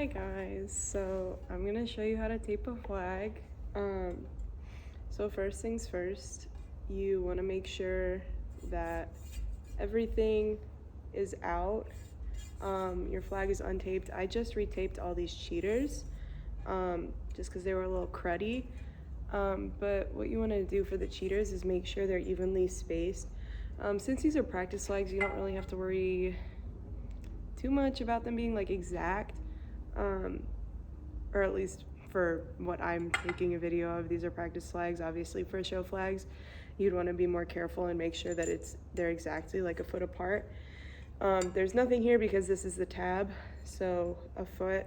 Hi guys, so I'm gonna show you how to tape a flag. So first things first, you want to make sure that everything is out. Your flag is untaped. I just retaped all these cheaters just because they were a little cruddy. But what you want to do for the cheaters is make sure they're evenly spaced. Since these are practice flags, you don't really have to worry too much about them being like exact, or at least for what I'm taking a video of. These are practice flags. Obviously for show flags, you'd want to be more careful and make sure that they're exactly like a foot apart. There's nothing here because this is the tab, so a foot,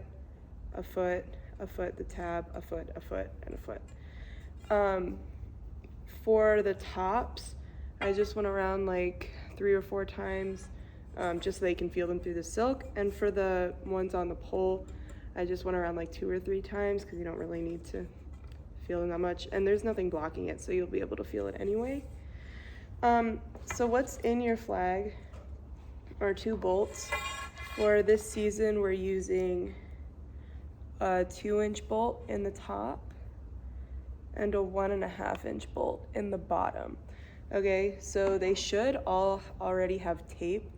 a foot, a foot, the tab, a foot, and a foot. For the tops, I just went around like 3 or 4 times, just so they can feel them through the silk. And for the ones on the pole, I just went around like 2 or 3 times because you don't really need to feel them that much. And there's nothing blocking it, so you'll be able to feel it anyway. So what's in your flag are 2 bolts. For this season, we're using a 2-inch bolt in the top and a 1.5-inch bolt in the bottom. Okay, so they should all already have tape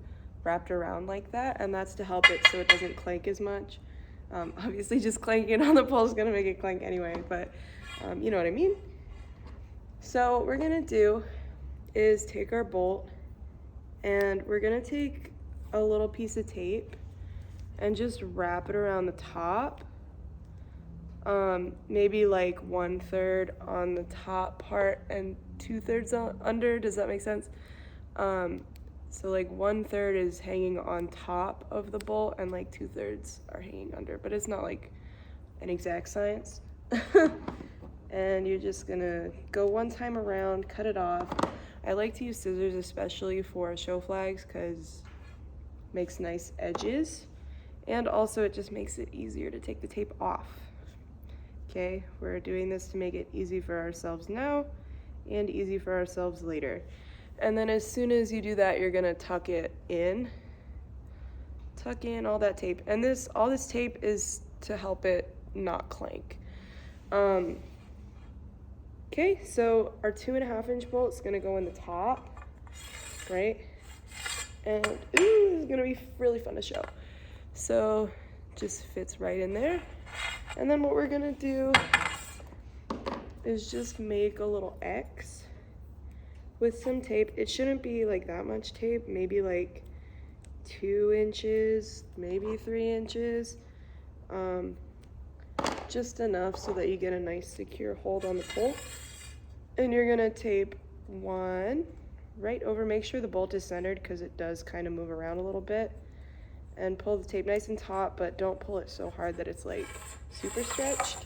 wrapped around like that, and that's to help it so it doesn't clank as much. Obviously just clanking on the pole is gonna make it clank anyway, but you know what I mean. So what we're gonna do is take our bolt and we're gonna take a little piece of tape and just wrap it around the top. Maybe like 1/3 on the top part and 2/3 under. Does that make sense? So like 1/3 is hanging on top of the bolt and like 2/3 are hanging under, but it's not like an exact science. And you're just gonna go one time around, cut it off. I like to use scissors especially for show flags because it makes nice edges, and also it just makes it easier to take the tape off. Okay, we're doing this to make it easy for ourselves now and easy for ourselves later. And then as soon as you do that, you're gonna tuck in all that tape. And all this tape is to help it not clank. Okay, so our 2.5-inch bolt is gonna go in the top, right? And ooh, this is gonna be really fun to show. So just fits right in there. And then what we're gonna do is just make a little X with some tape. It shouldn't be like that much tape, maybe like 2 inches, maybe 3 inches. Just enough so that you get a nice secure hold on the pole. And you're gonna tape 1 right over, make sure the bolt is centered because it does kind of move around a little bit. And pull the tape nice and taut, but don't pull it so hard that it's like super stretched,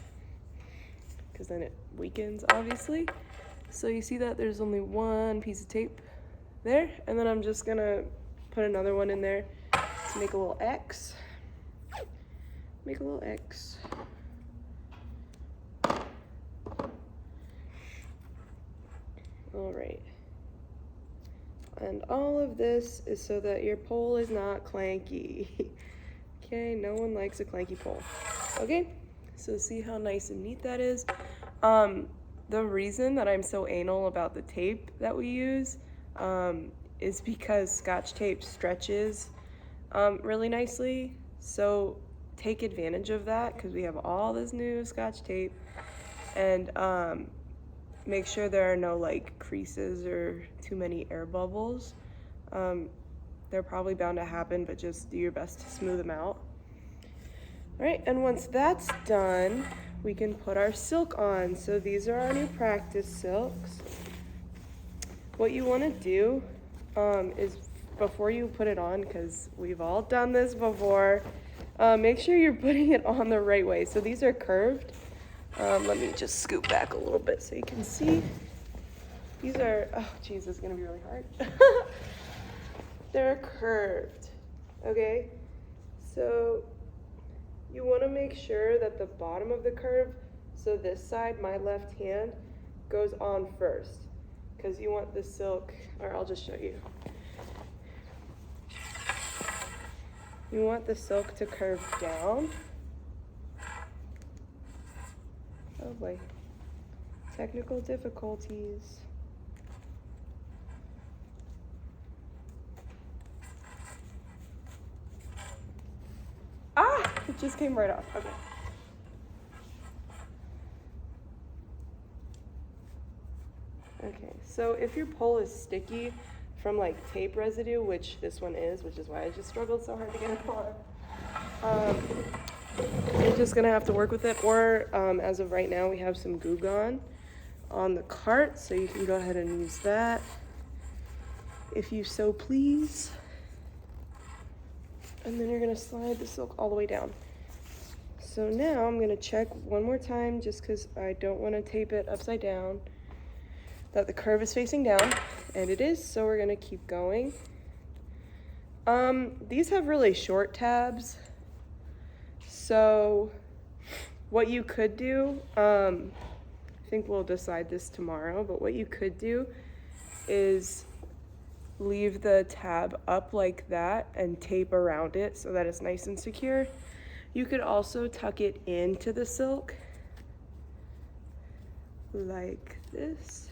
because then it weakens, obviously. So you see that there's only 1 piece of tape there, and then I'm just gonna put another one in there to make a little X. Make a little X. All right. And all of this is so that your pole is not clanky. Okay, no one likes a clanky pole. Okay, so see how nice and neat that is. The reason that I'm so anal about the tape that we use is because Scotch tape stretches really nicely. So take advantage of that because we have all this new Scotch tape, and make sure there are no like creases or too many air bubbles. They're probably bound to happen, but just do your best to smooth them out. All right, and once that's done, we can put our silk on. So these are our new practice silks. What you want to do is before you put it on, because we've all done this before, make sure you're putting it on the right way. So these are curved. Let me just scoot back a little bit so you can see. These are, oh geez, this is gonna be really hard. They're curved, okay? So you wanna make sure that the bottom of the curve, so this side, my left hand, goes on first, because you want the silk, or I'll just show you. You want the silk to curve down, Oh boy. Technical difficulties. Ah! It just came right off. Okay. Okay, so if your pole is sticky from like tape residue, which this one is, which is why I just struggled so hard to get it on, you're just gonna have to work with it. Or as of right now, we have some Goo Gone on the cart, so you can go ahead and use that if you so please. And then you're gonna slide the silk all the way down. So now I'm gonna check one more time, just because I don't want to tape it upside down, that the curve is facing down, and it is, so we're gonna keep going. These have really short tabs, so what you could do, I think we'll decide this tomorrow, but what you could do is leave the tab up like that and tape around it so that it's nice and secure. You could also tuck it into the silk like this,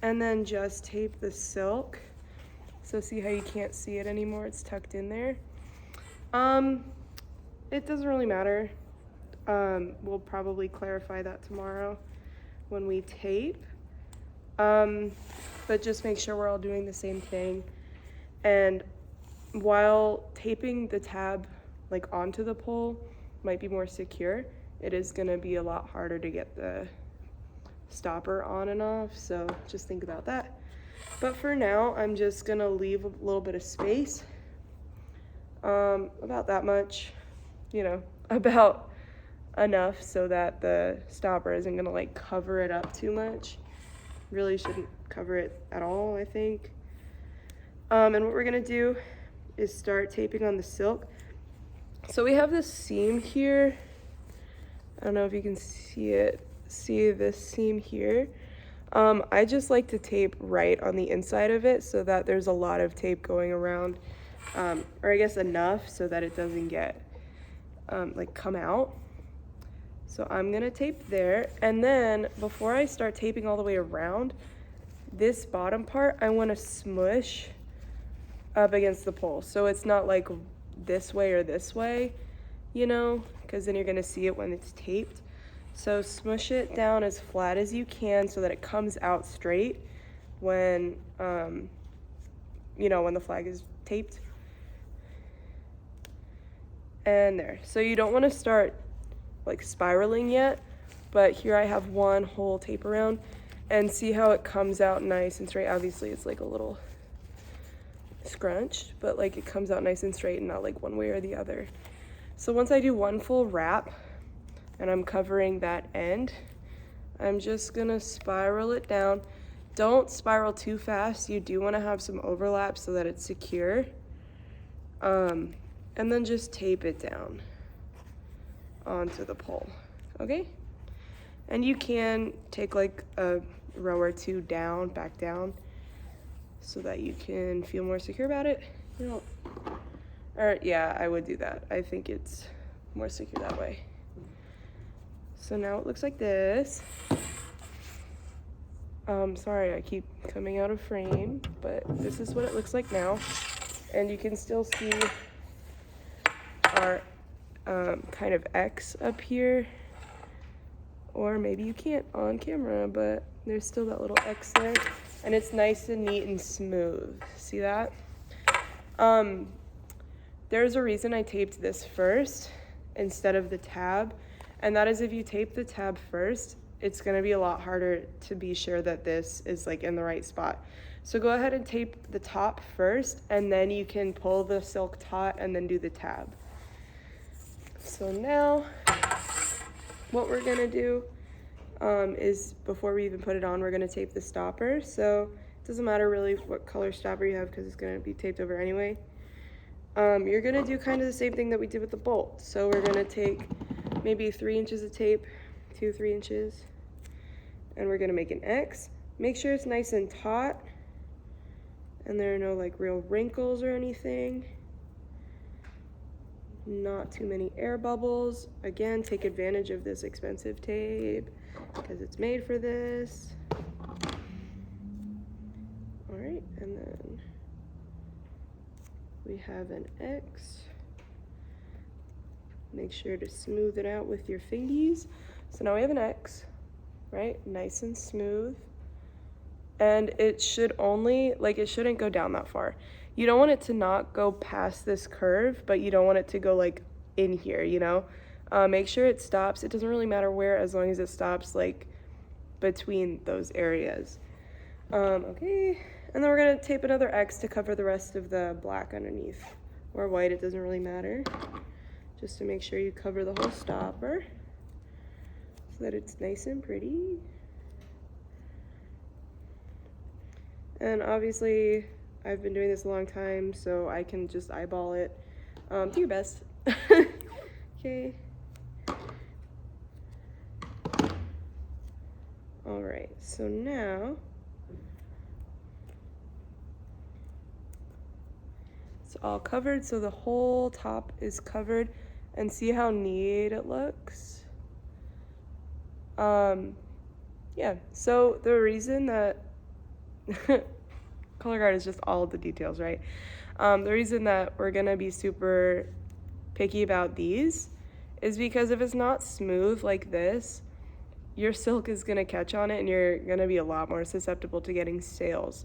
and then just tape the silk. So see how you can't see it anymore? It's tucked in there. It doesn't really matter. We'll probably clarify that tomorrow when we tape. But just make sure we're all doing the same thing. And while taping the tab like onto the pole might be more secure, it is gonna be a lot harder to get the stopper on and off, so just think about that. But for now, I'm just gonna leave a little bit of space, about that much, you know, about enough so that the stopper isn't gonna like cover it up too much. Really shouldn't cover it at all, I think. And what we're gonna do is start taping on the silk. So we have this seam here. I don't know if you can see it. See this seam here? I just like to tape right on the inside of it so that there's a lot of tape going around, or I guess enough so that it doesn't get like come out. So I'm gonna tape there, and then before I start taping all the way around, this bottom part I want to smush up against the pole so it's not like this way or this way, you know, because then you're gonna see it when it's taped. So smush it down as flat as you can so that it comes out straight when, you know, when the flag is taped. And there. So you don't want to start like spiraling yet, but here I have one whole tape around, and see how it comes out nice and straight. Obviously it's like a little scrunched, but like it comes out nice and straight and not like one way or the other. So once I do one full wrap and I'm covering that end, I'm just gonna spiral it down. Don't spiral too fast. You do want to have some overlap so that it's secure. And then just tape it down onto the pole, okay? And you can take like a row or two down, back down, so that you can feel more secure about it. You know, or yeah, I would do that. I think it's more secure that way. So now it looks like this. Sorry, I keep coming out of frame, but this is what it looks like now. And you can still see our kind of X up here. Or maybe you can't on camera, but there's still that little X there. And it's nice and neat and smooth. See that? There's a reason I taped this first instead of the tab. And that is if you tape the tab first, it's gonna be a lot harder to be sure that this is like in the right spot. So go ahead and tape the top first, and then you can pull the silk taut and then do the tab. So now what we're gonna do is before we even put it on, we're gonna tape the stopper. So it doesn't matter really what color stopper you have because it's gonna be taped over anyway. You're gonna do kind of the same thing that we did with the bolt. So we're gonna take maybe 3 inches of tape, 2-3 inches, and we're gonna make an X. Make sure it's nice and taut and there are no like real wrinkles or anything. not too many air bubbles. Again, take advantage of this expensive tape because it's made for this. All right, and then we have an X. Make sure to smooth it out with your fingies. So now we have an X, right? Nice and smooth. And it should only, like, it shouldn't go down that far. You don't want it to not go past this curve, but you don't want it to go like in here, you know? Make sure it stops. It doesn't really matter where, as long as it stops like between those areas. Okay, and then we're gonna tape another X to cover the rest of the black underneath, or white, it doesn't really matter. Just to make sure you cover the whole stopper so that it's nice and pretty. And obviously, I've been doing this a long time, so I can just eyeball it. Do your best. Okay. All right, so now it's all covered, so the whole top is covered, and see how neat it looks? Yeah, so the reason that color guard is just all of the details, right? The reason that we're gonna be super picky about these is because if it's not smooth like this, your silk is gonna catch on it and you're gonna be a lot more susceptible to getting sales.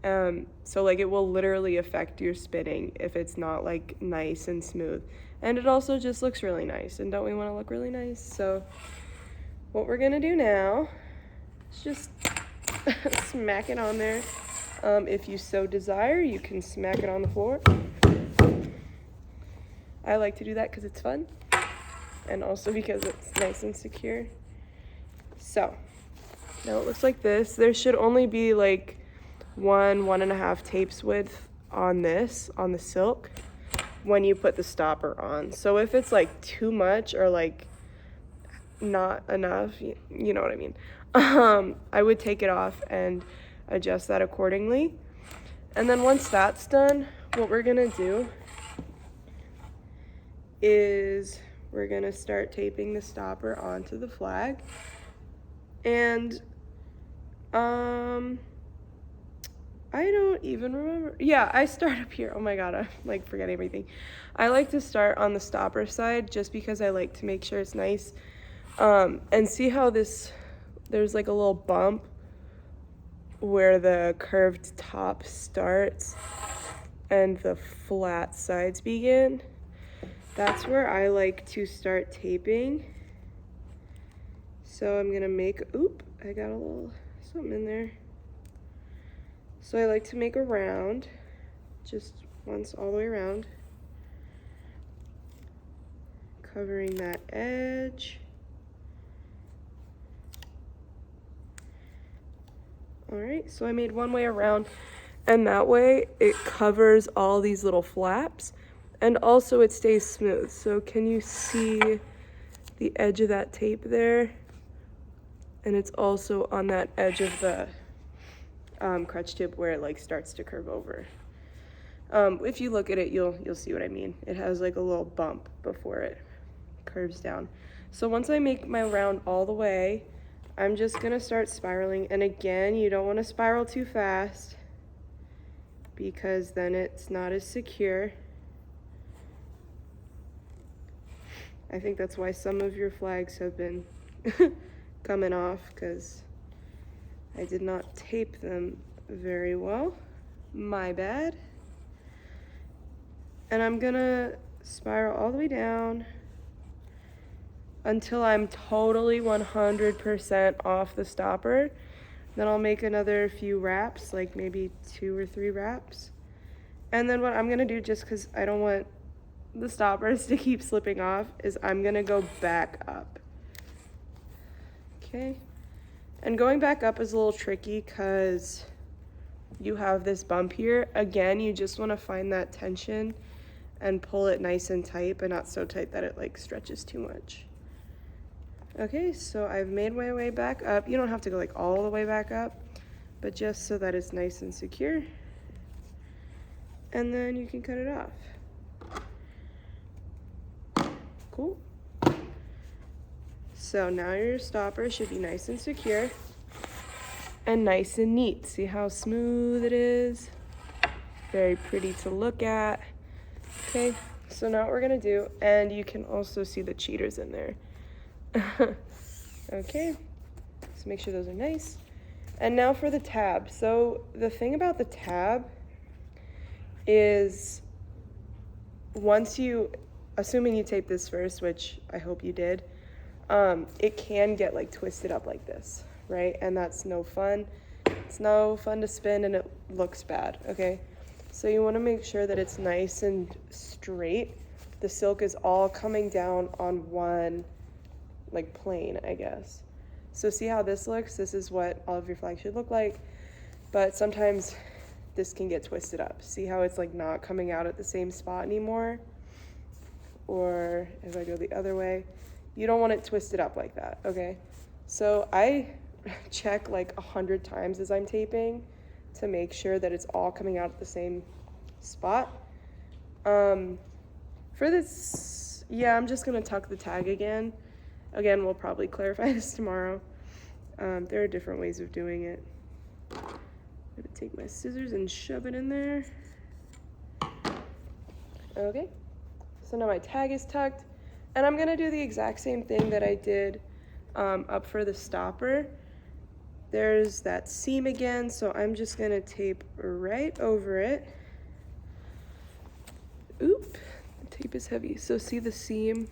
So like it will literally affect your spinning if it's not like nice and smooth. And it also just looks really nice, and don't we wanna look really nice? So what we're gonna do now is just smack it on there. If you so desire, you can smack it on the floor. I like to do that because it's fun, and also because it's nice and secure. So now it looks like this. There should only be like 1.5 tapes width on this, on the silk, when you put the stopper on. So if it's like too much or like not enough, you know what I mean, I would take it off and adjust that accordingly. And then once that's done, what we're gonna do is we're gonna start taping the stopper onto the flag. And I don't even remember. Yeah, I start up here. Oh my god, I'm like forgetting everything. I like to start on the stopper side just because I like to make sure it's nice. And see how there's like a little bump where the curved top starts and the flat sides begin. That's where I like to start taping. So I'm gonna make, oop, I got a little something in there. So I like to make a round, just once all the way around, covering that edge. All right, so I made one way around, and that way it covers all these little flaps, and also it stays smooth. So can you see the edge of that tape there? And it's also on that edge of the crutch tip where it like starts to curve over. If you look at it, you'll see what I mean. It has like a little bump before it curves down. So once I make my round all the way, I'm just gonna start spiraling. And again, you don't want to spiral too fast because then it's not as secure. I think that's why some of your flags have been coming off, because I did not tape them very well. My bad. And I'm gonna spiral all the way down until I'm totally 100% off the stopper. Then I'll make another few wraps, like maybe 2 or 3 wraps. And then what I'm gonna do, just because I don't want the stoppers to keep slipping off, is I'm gonna go back up. Okay. And going back up is a little tricky because you have this bump here. Again, you just want to find that tension and pull it nice and tight, but not so tight that it like stretches too much. Okay, so I've made my way back up. You don't have to go like all the way back up, but just so that it's nice and secure. And then you can cut it off. Cool. So now your stopper should be nice and secure and nice and neat. See how smooth it is? Very pretty to look at. Okay, so now what we're gonna do, and you can also see the cheaters in there. Okay, so make sure those are nice. And now for the tab. So the thing about the tab is once you, assuming you tape this first, which I hope you did, it can get like twisted up like this, right? And that's no fun. It's no fun to spin and it looks bad, okay? So you wanna make sure that it's nice and straight. The silk is all coming down on one like plane, I guess. So see how this looks? This is what all of your flags should look like, but sometimes this can get twisted up. See how it's like not coming out at the same spot anymore? Or if I go the other way, you don't want it twisted up like that, okay? So I check like 100 times as I'm taping to make sure that it's all coming out at the same spot. For this, yeah, I'm just gonna tuck the tag again. Again, we'll probably clarify this tomorrow. There are different ways of doing it. I'm gonna take my scissors and shove it in there. Okay, so now my tag is tucked, and I'm gonna do the exact same thing that I did up for the stopper. There's that seam again, so I'm just gonna tape right over it. Oop, the tape is heavy. So see the seam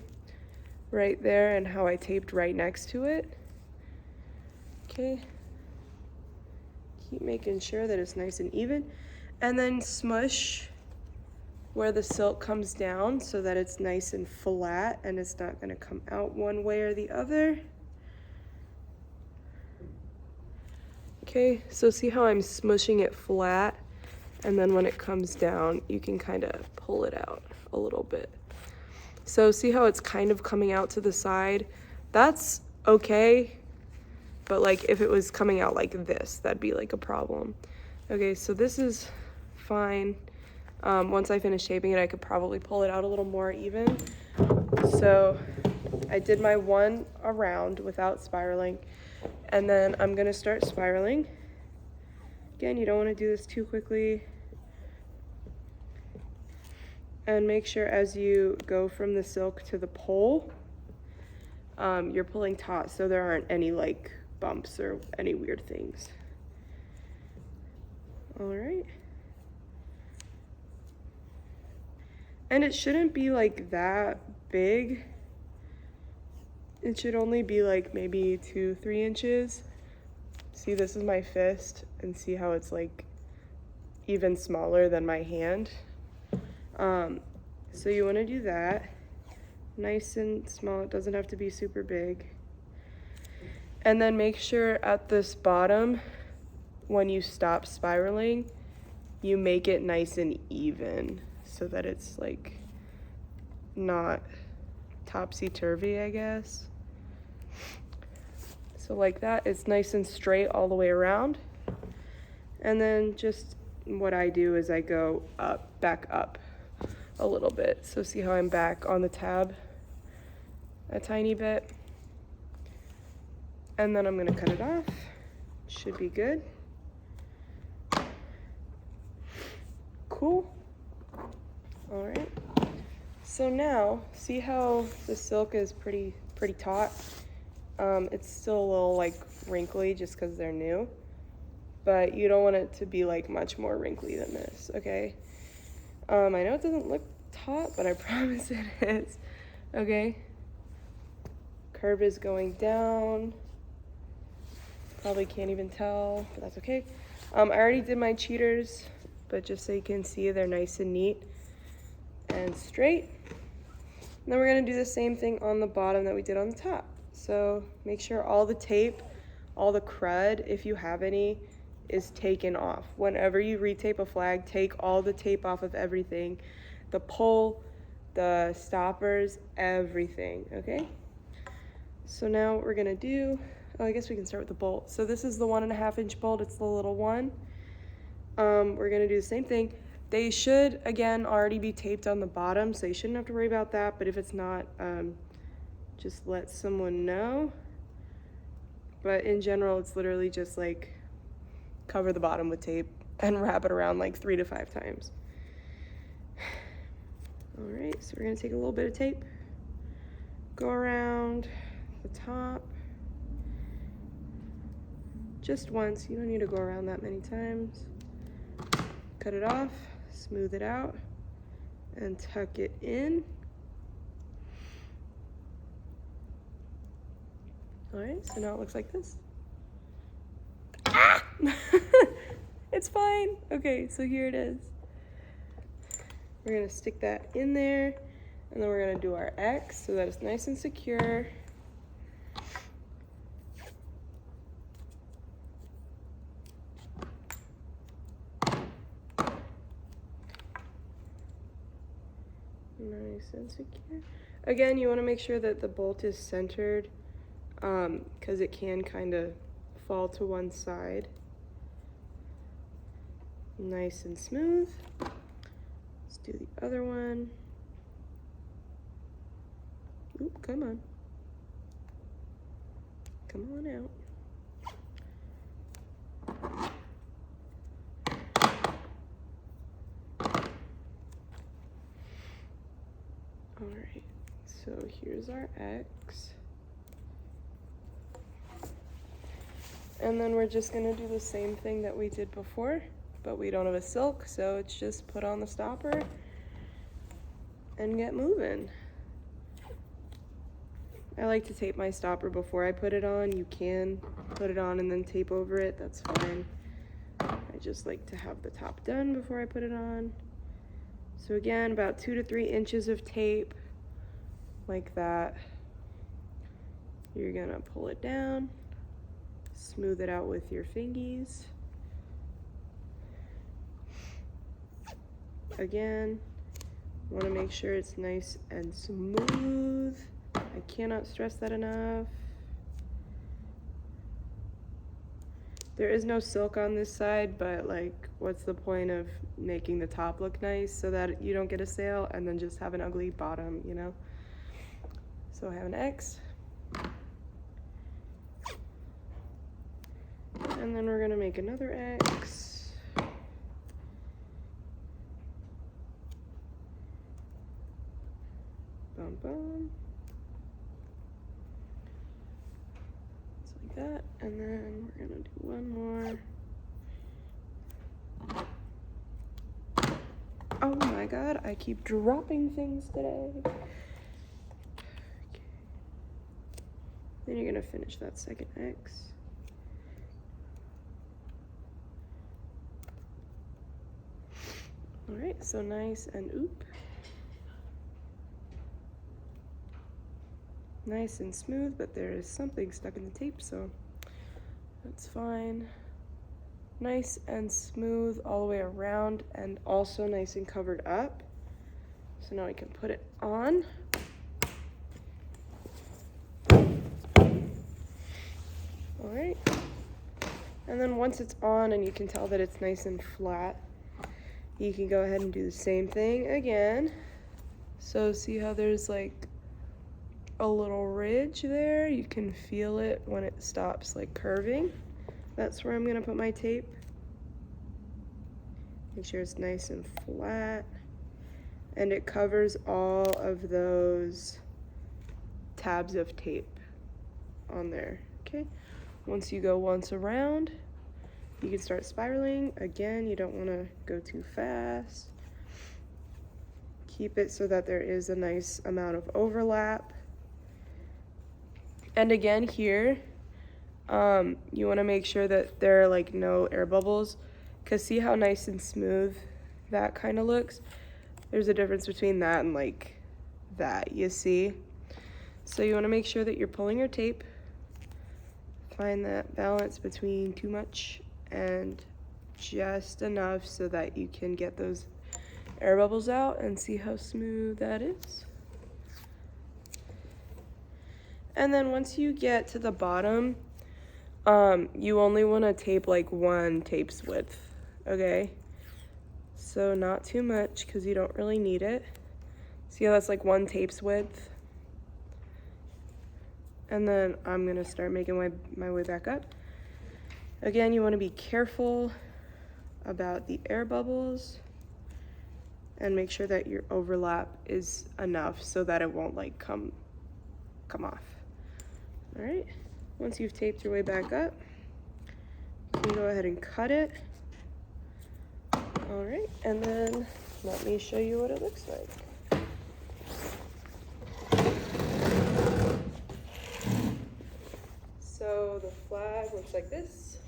right there and how I taped right next to it? Okay. Keep making sure that it's nice and even. And then smush where the silk comes down so that it's nice and flat and it's not gonna come out one way or the other. Okay, so see how I'm smushing it flat, and then when it comes down, you can kind of pull it out a little bit. So see how it's kind of coming out to the side? That's okay, but like if it was coming out like this, that'd be like a problem. Okay, so this is fine. Once I finish taping it, I could probably pull it out a little more even. So I did my one around without spiraling, and then I'm gonna start spiraling. Again, you don't wanna do this too quickly. And make sure as you go from the silk to the pole, you're pulling taut so there aren't any like bumps or any weird things. All right. And it shouldn't be like that big. It should only be like maybe 2-3 inches. See, this is my fist, and see how it's like even smaller than my hand. So you want to do that nice and small. It doesn't have to be super big. And then make sure at this bottom, when you stop spiraling, you make it nice and even so that it's like not topsy-turvy, I guess. So like that, it's nice and straight all the way around. And then just what I do is I go up, back up a little bit. So see how I'm back on the tab a tiny bit. And then I'm gonna cut it off. Should be good. Cool. All right. So now, see how the silk is pretty taut? It's still a little like wrinkly just because they're new, but you don't want it to be like much more wrinkly than this, okay? I know it doesn't look taut, but I promise it is, okay? Curve is going down. Probably can't even tell, but that's okay. I already did my cheaters, but just so you can see, they're nice and neat and straight. And then we're gonna do the same thing on the bottom that we did on the top. So make sure all the tape, all the crud, if you have any, is taken off. Whenever you retape a flag, take all the tape off of everything. The pole, the stoppers, everything, okay? So now what we're gonna do, oh, I guess we can start with the bolt. So this is the 1.5 inch bolt, it's the little one. We're gonna do the same thing. They should, again, already be taped on the bottom, so you shouldn't have to worry about that, but if it's not, just let someone know. But in general, it's literally just like cover the bottom with tape and wrap it around like 3 to 5 times. All right, so we're gonna take a little bit of tape, go around the top, just once. You don't need to go around that many times. Cut it off, smooth it out, and tuck it in. All right, so now it looks like this. Ah! It's fine. Okay, so here it is. We're gonna stick that in there, and then we're gonna do our X so that it's nice and secure. Nice and secure. Again, you wanna make sure that the bolt is centered, because it can kind of fall to one side. Nice and smooth. Let's do the other one. Oop, come on. Come on out. All right, so here's our X. And then we're just gonna do the same thing that we did before, but we don't have a silk, so it's just put on the stopper and get moving. I like to tape my stopper before I put it on. You can put it on and then tape over it, that's fine. I just like to have the top done before I put it on. So again, about 2 to 3 inches of tape, like that. You're gonna pull it down, smooth it out with your fingies. Again, want to make sure it's nice and smooth. I cannot stress that enough. There is no silk on this side, but like, what's the point of making the top look nice so that you don't get a sail and then just have an ugly bottom, you know? So I have an X. And then we're gonna make another X. Bum bum. Just like that. And then we're gonna do one more. Oh my god, I keep dropping things today. Okay. Then you're gonna finish that second X. All right, so nice and oop. Nice and smooth, but there is something stuck in the tape, so that's fine. Nice and smooth all the way around, and also nice and covered up. So now we can put it on. All right. And then once it's on and you can tell that it's nice and flat, you can go ahead and do the same thing again. So see how there's like a little ridge there? You can feel it when it stops like curving. That's where I'm gonna put my tape. Make sure it's nice and flat. And it covers all of those tabs of tape on there, okay? Once you go once around, you can start spiraling. Again, you don't wanna go too fast. Keep it so that there is a nice amount of overlap. And again here, you wanna make sure that there are like no air bubbles, because see how nice and smooth that kind of looks? There's a difference between that and like that, you see? So you wanna make sure that you're pulling your tape, find that balance between too much and just enough so that you can get those air bubbles out, and see how smooth that is. And then once you get to the bottom, you only want to tape like one tape's width, okay? So not too much because you don't really need it. See how that's like one tape's width? And then I'm gonna start making my way back up. Again, you wanna be careful about the air bubbles and make sure that your overlap is enough so that it won't like come off. All right, once you've taped your way back up, you can go ahead and cut it. All right, and then let me show you what it looks like. So the flag looks like this,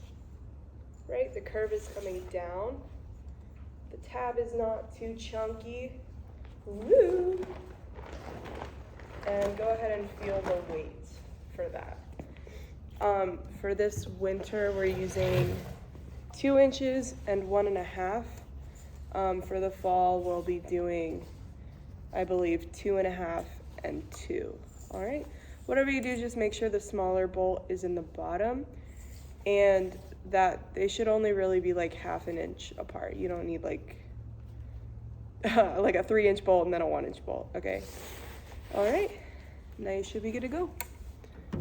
right? The curve is coming down. The tab is not too chunky. Woo! And go ahead and feel the weight for that. For this winter, we're using 2 inches and 1.5. For the fall, we'll be doing, I believe, 2.5 and 2. All right. Whatever you do, just make sure the smaller bolt is in the bottom, and that they should only really be like 1/2 inch apart. You don't need like like a 3-inch bolt and then a 1-inch bolt. Okay. All right. Now you should be good to go.